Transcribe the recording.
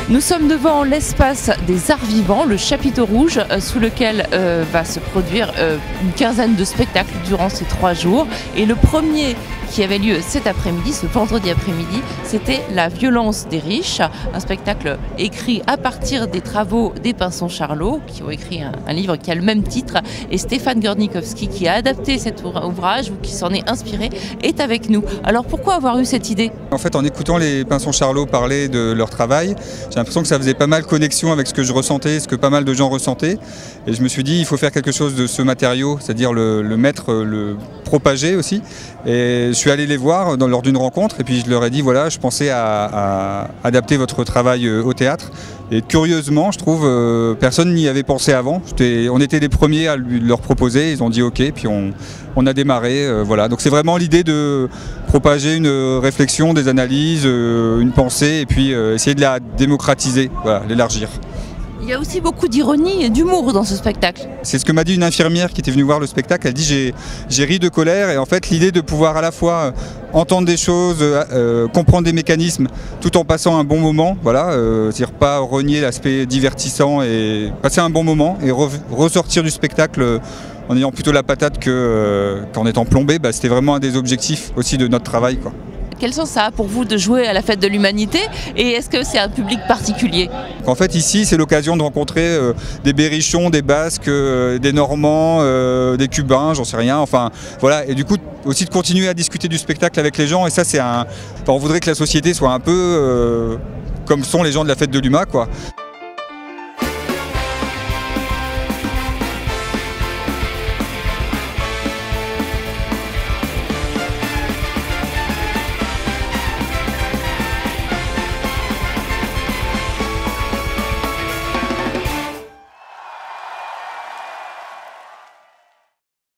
Nous sommes devant l'espace des arts vivants, le chapiteau rouge, sous lequel va se produire une quinzaine de spectacles durant ces 3 jours. Et le premier qui avait lieu cet après-midi, ce vendredi après-midi, c'était La violence des riches, un spectacle écrit à partir des travaux des Pinson Charlot, qui ont écrit un livre qui a le même titre, et Stéphane Gurnikowski, qui a adapté cet ouvrage ou qui s'en est inspiré, est avec nous. Alors pourquoi avoir eu cette idée? En fait, en écoutant les Pinson Charlot parler de leur travail, j'ai l'impression que ça faisait pas mal connexion avec ce que je ressentais, ce que pas mal de gens ressentaient. Et je me suis dit, il faut faire quelque chose de ce matériau, c'est-à-dire le mettre, le propager aussi. Et je suis allé les voir lors d'une rencontre et puis je leur ai dit, voilà, je pensais à adapter votre travail au théâtre. Et curieusement, je trouve, personne n'y avait pensé avant. On était les premiers à leur proposer, ils ont dit ok, puis on a démarré. Voilà. Donc c'est vraiment l'idée de propager une réflexion, des analyses, une pensée, et puis essayer de la démocratiser, voilà, l'élargir. Il y a aussi beaucoup d'ironie et d'humour dans ce spectacle. C'est ce que m'a dit une infirmière qui était venue voir le spectacle. Elle dit j'ai ri de colère, et en fait l'idée de pouvoir à la fois entendre des choses, comprendre des mécanismes tout en passant un bon moment, voilà, c'est-à-dire pas renier l'aspect divertissant et passer un bon moment et ressortir du spectacle en ayant plutôt la patate qu'en étant plombé, c'était vraiment un des objectifs aussi de notre travail, quoi. Quel sens ça a pour vous de jouer à la fête de l'humanité, et est-ce que c'est un public particulier? En fait ici c'est l'occasion de rencontrer des Berrichons, des Basques, des Normands, des Cubains, j'en sais rien, enfin voilà, et du coup aussi de continuer à discuter du spectacle avec les gens, et ça c'est on voudrait que la société soit un peu comme sont les gens de la fête de l'UMA, quoi.